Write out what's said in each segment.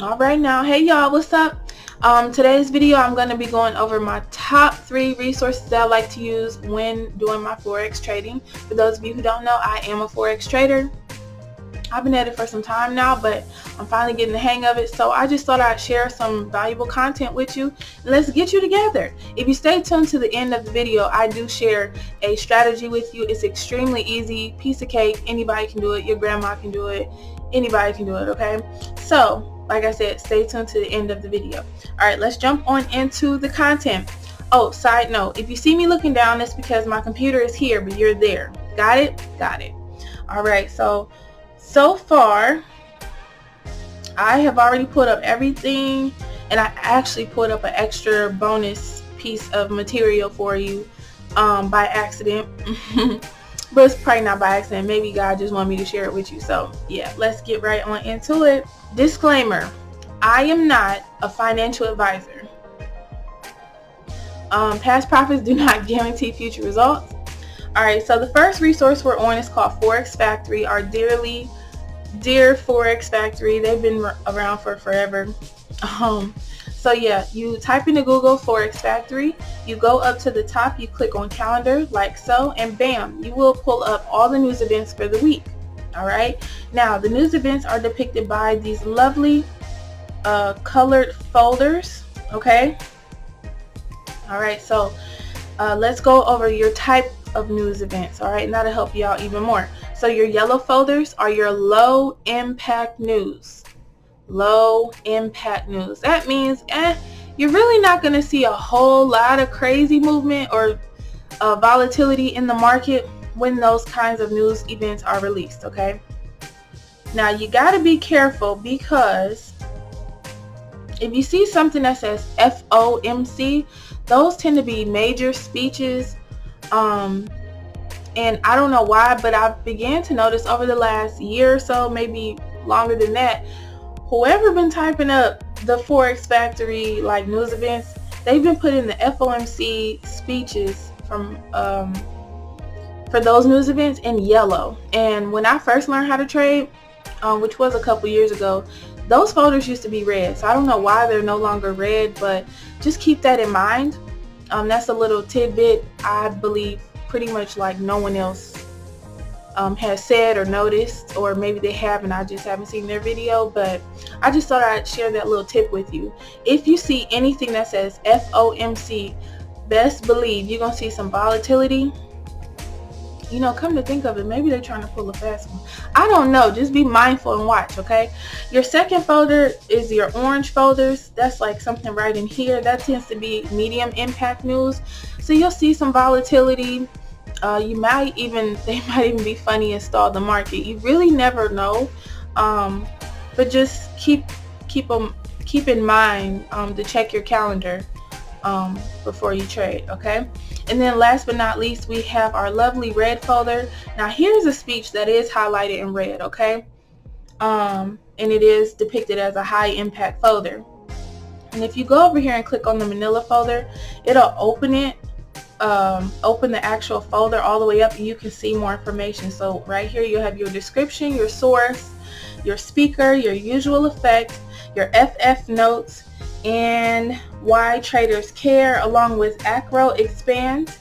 Alright now, hey y'all, what's up? Today's video I'm going to be going over my top 3 resources that I like to use when doing my Forex trading. For those of you who don't know, I am a Forex trader. I've been at it for some time now, but I'm finally getting the hang of it, so I just thought I'd share some valuable content with you, and let's get you together. If you stay tuned to the end of the video, I do share a strategy with you. It's extremely easy, piece of cake, anybody can do it, your grandma can do it, anybody can do it, okay? So, like I said, stay tuned to the end of the video. Alright, let's jump on into the content. Oh, side note, if you see me looking down, it's because my computer is here, but you're there. Got it? Got it. Alright, so far, I have already put up everything, and I actually put up an extra bonus piece of material for you by accident. But it's probably not by accident. Maybe God just wanted me to share it with you. So yeah, let's get right on into it. Disclaimer, I am not a financial advisor. Past profits do not guarantee future results. Alright, so the first resource we're on is called Forex Factory, our dear Forex Factory. They've been around for forever. So yeah, you type into Google Forex Factory, you go up to the top, you click on calendar like so, and bam, you will pull up all the news events for the week. Alright, now the news events are depicted by these lovely colored folders. Okay, alright, so let's go over your type of news events. Alright, now to help you out even more. So your yellow folders are your low impact news. Low impact news. That means you're really not going to see a whole lot of crazy movement or volatility in the market when those kinds of news events are released. Okay, now you got to be careful, because if you see something that says FOMC, those tend to be major speeches, and I don't know why, but I began to notice over the last year or so, maybe longer than that, whoever been typing up the Forex Factory like news events, they've been putting the FOMC speeches from for those news events in yellow. And when I first learned how to trade, which was a couple years ago, those folders used to be red. So I don't know why they're no longer red, but just keep that in mind. That's a little tidbit I believe pretty much like no one else has said or noticed, or maybe they have and I just haven't seen their video, but I just thought I'd share that little tip with you. If you see anything that says FOMC, best believe you're going to see some volatility. You know, come to think of it, maybe they're trying to pull a fast one. I don't know. Just be mindful and watch, okay? Your second folder is your orange folders. That's like something right in here. That tends to be medium impact news. So you'll see some volatility. They might even be funny and stall the market. You really never know. But just keep in mind to check your calendar before you trade, okay? And then last but not least, we have our lovely red folder. Now here's a speech that is highlighted in red, okay? And it is depicted as a high impact folder. And if you go over here and click on the manila folder, it'll open it, open the actual folder all the way up, and you can see more information. So right here you have your description, your source, your speaker, your usual effect, your FF notes, and why traders care, along with acro expand.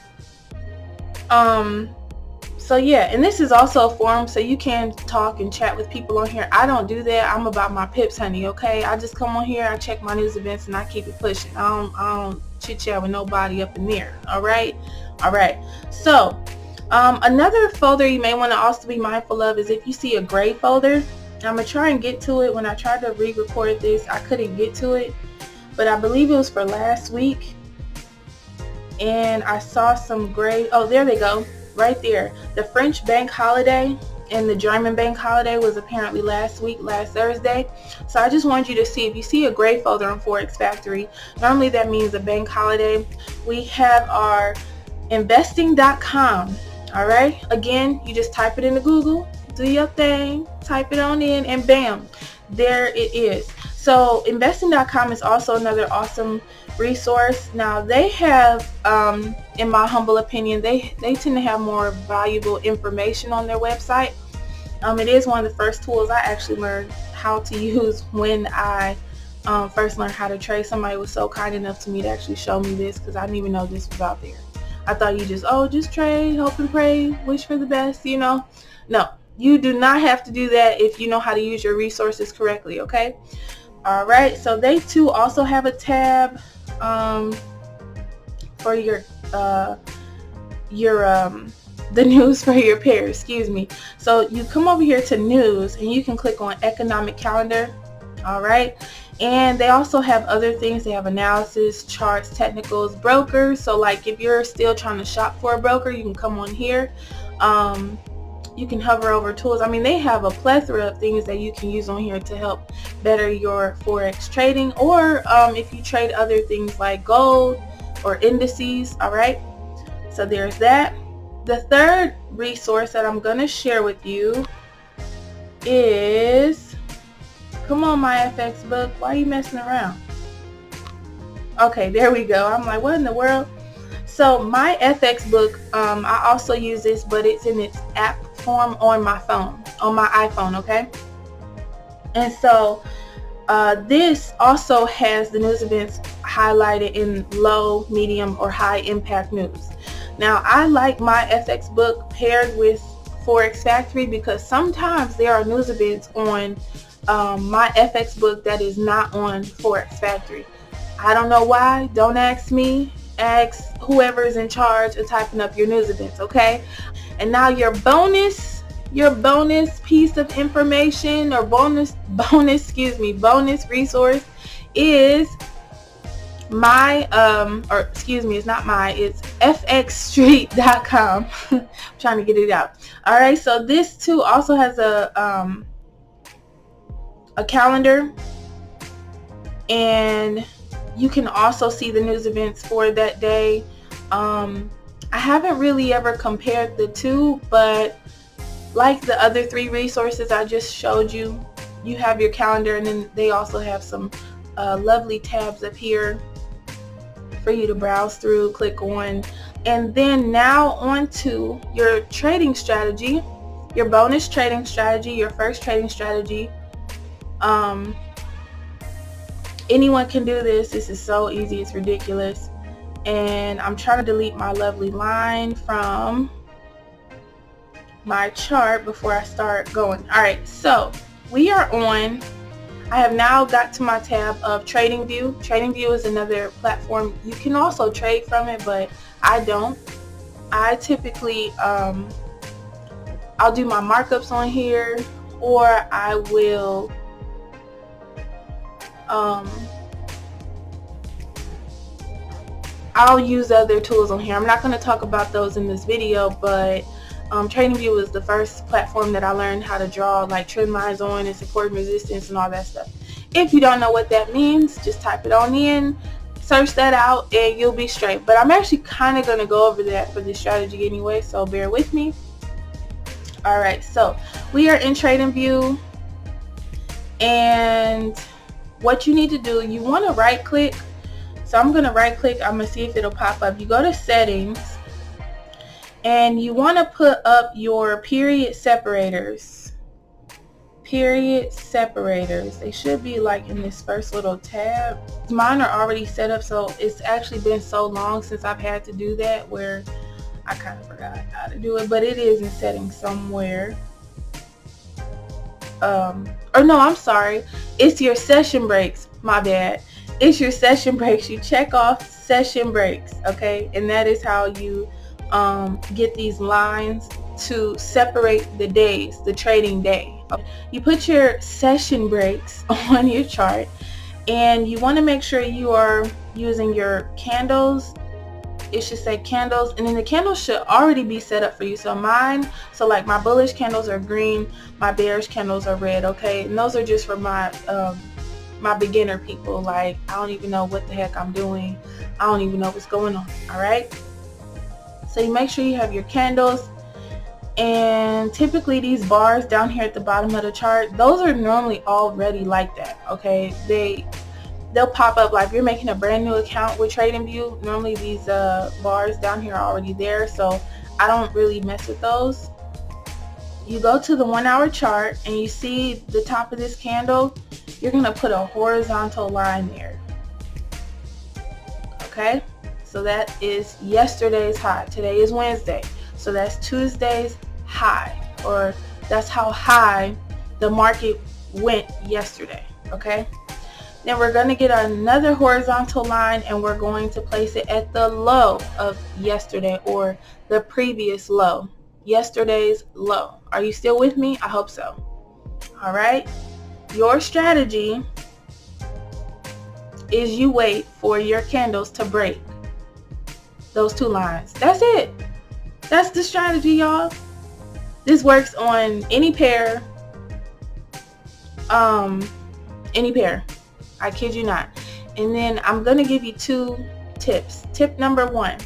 So yeah, and this is also a forum, so you can talk and chat with people on here. I don't do that. I'm about my pips, honey, okay? I just come on here, I check my news events, and I keep it pushing. I don't chit chat with nobody up in there. Alright, so another folder you may want to also be mindful of is if you see a gray folder. I'm gonna try and get to it. When I tried to re-record this, I couldn't get to it, but I believe it was for last week, and I saw some gray. Oh, there they go, right there. The French bank holiday and the German bank holiday was apparently last week, last Thursday. So I just wanted you to see, if you see a gray folder on Forex Factory, normally that means a bank holiday. We have our investing.com. Alright, again, you just type it into Google, do your thing, type it on in, and bam, there it is. So investing.com is also another awesome resource. Now they have, in my humble opinion, they tend to have more valuable information on their website. It is one of the first tools I actually learned how to use when I first learned how to trade. Somebody was so kind enough to me to actually show me this, because I didn't even know this was out there. I thought you just trade, hope and pray, wish for the best, you know. No, you do not have to do that if you know how to use your resources correctly, okay? All right, so they too also have a tab for your the news for your pair, excuse me. So you come over here to news and you can click on economic calendar. All right, and they also have other things. They have analysis, charts, technicals, brokers. So like if you're still trying to shop for a broker, you can come on here. You can hover over tools. I mean, they have a plethora of things that you can use on here to help better your Forex trading, or if you trade other things like gold or indices. All right, so there's that. The third resource that I'm going to share with you is, come on, my FX book, why are you messing around? Okay, there we go. I'm like, what in the world? So my FX book, I also use this, but it's in its app form on my phone, on my iPhone, okay? And so this also has the news events highlighted in low, medium, or high impact news. Now, I like my FX book paired with Forex Factory because sometimes there are news events on my FX book that is not on Forex Factory. I don't know why. Don't ask me. Ask whoever is in charge of typing up your news events, okay? And now your bonus piece of information, or bonus resource is my it's not my, it's fxstreet.com. I'm trying to get it out. All right, so this too also has a calendar, and you can also see the news events for that day. I haven't really ever compared the two, but like the other three resources I just showed you, you have your calendar, and then they also have some lovely tabs up here for you to browse through, click on. And then now on to your trading strategy, your bonus trading strategy, your first trading strategy. Anyone can do this. This is so easy, it's ridiculous. And I'm trying to delete my lovely line from my chart before I start going. All right, so we are on, I have now got to my tab of TradingView. TradingView is another platform. You can also trade from it, but I don't. I typically, I'll do my markups on here, or I will I'll use other tools on here. I'm not going to talk about those in this video, but TradingView is the first platform that I learned how to draw like trend lines on and support and resistance and all that stuff. If you don't know what that means, just type it on in, search that out, and you'll be straight. But I'm actually kind of going to go over that for this strategy anyway, so bear with me. All right, so we are in TradingView, and what you need to do, you want to right click. So I'm going to right click. I'm going to see if it'll pop up. You go to settings, and you want to put up your period separators. Period separators. They should be like in this first little tab. Mine are already set up, so it's actually been so long since I've had to do that where I kind of forgot how to do it, but it is in settings somewhere. Or no, I'm sorry. It's your session breaks. My bad. It's your session breaks. You check off session breaks, okay? And that is how you get these lines to separate the days, the trading day. You put your session breaks on your chart, and you want to make sure you are using your candles. It should say candles, and then the candles should already be set up for you. So mine, so like my bullish candles are green, my bearish candles are red, okay? And those are just for my my beginner people. Like, I don't even know what the heck I'm doing. I don't even know what's going on. All right, so you make sure you have your candles, and typically these bars down here at the bottom of the chart, those are normally already like that, okay? They'll pop up like if you're making a brand new account with TradingView. Normally these bars down here are already there, so I don't really mess with those. You go to the 1 hour chart, and you see the top of this candle. you're going to put a horizontal line there. Okay, so that is yesterday's high. Today is Wednesday, so that's Tuesday's high, or that's how high the market went yesterday. Okay, then we're going to get another horizontal line, and we're going to place it at the low of yesterday, or the previous low, yesterday's low. Are you still with me? I hope so. All right, your strategy is you wait for your candles to break those two lines. That's it. That's the strategy, y'all. This works on any pair. Any pair. I kid you not. And then I'm going to give you 2 tips. Tip number 1.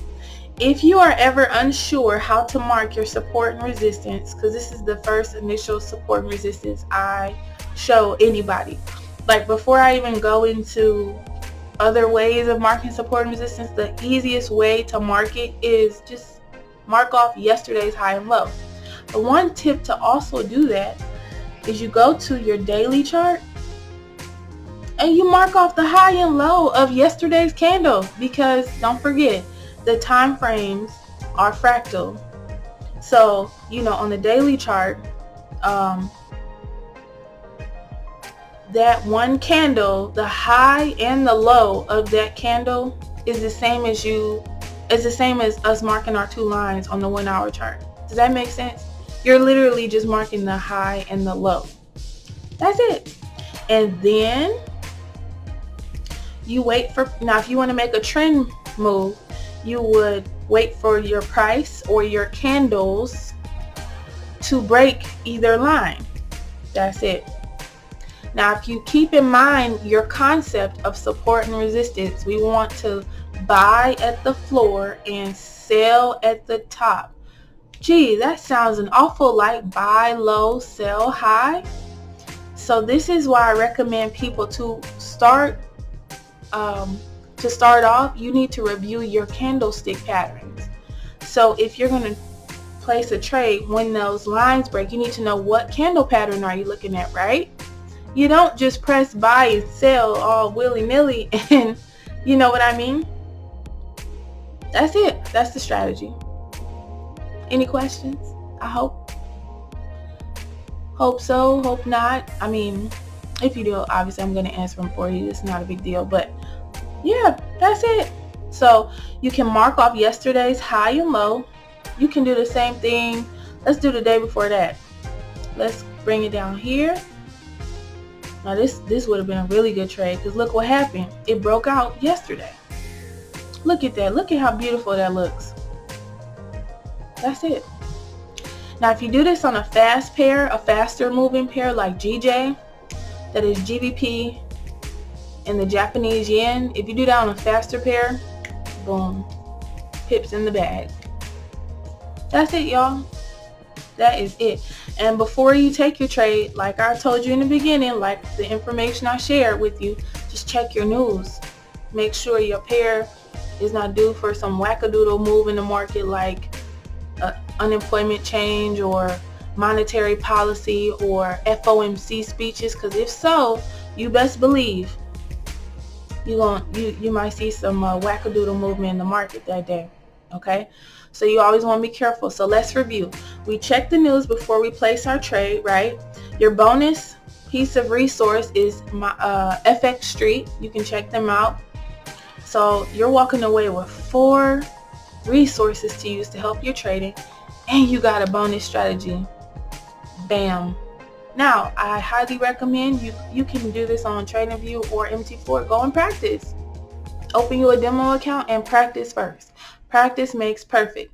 If you are ever unsure how to mark your support and resistance, because this is the first initial support and resistance I show anybody. Like, before I even go into other ways of marking support and resistance, the easiest way to mark it is just mark off yesterday's high and low. But one tip to also do that is you go to your daily chart and you mark off the high and low of yesterday's candle, because don't forget, the time frames are fractal. So, on the daily chart, that one candle, the high and the low of that candle is the same as us marking our 2 lines on the 1 hour chart. Does that make sense? You're literally just marking the high and the low. That's it. And then you wait for, now if you want to make a trend move, you would wait for your price or your candles to break either line. That's it. Now, if you keep in mind your concept of support and resistance, we want to buy at the floor and sell at the top. Gee, that sounds an awful like buy low, sell high. So this is why I recommend people to start off, you need to review your candlestick patterns. So if you're going to place a trade, when those lines break, you need to know what candle pattern are you looking at, right? You don't just press buy and sell all willy-nilly, and you know what I mean? That's it. That's the strategy. Any questions? I hope so, hope not. I mean, if you do, obviously I'm going to answer them for you. It's not a big deal, but yeah, that's it. So you can mark off yesterday's high and low. You can do the same thing. Let's do the day before that. Let's bring it down here. Now this would have been a really good trade, because look what happened. It broke out yesterday. Look at that. Look at how beautiful that looks. That's it. Now if you do this on a fast pair, a faster moving pair like GJ, that is GBP and the Japanese yen, if you do that on a faster pair, boom, pips in the bag. That's it, y'all. That is it. And before you take your trade, like I told you in the beginning, like the information I shared with you, just check your news. Make sure your pair is not due for some wackadoodle move in the market, like unemployment change or monetary policy or FOMC speeches, because if so, you best believe you might see some wackadoodle movement in the market that day. Okay, so you always want to be careful. So let's review. We check the news before we place our trade, right? Your bonus piece of resource is my FX Street. You can check them out. So you're walking away with 4 resources to use to help your trading, and you got a bonus strategy. Bam. Now, I highly recommend you can do this on TradingView or MT4. Go and practice. Open you a demo account and practice first. Practice makes perfect.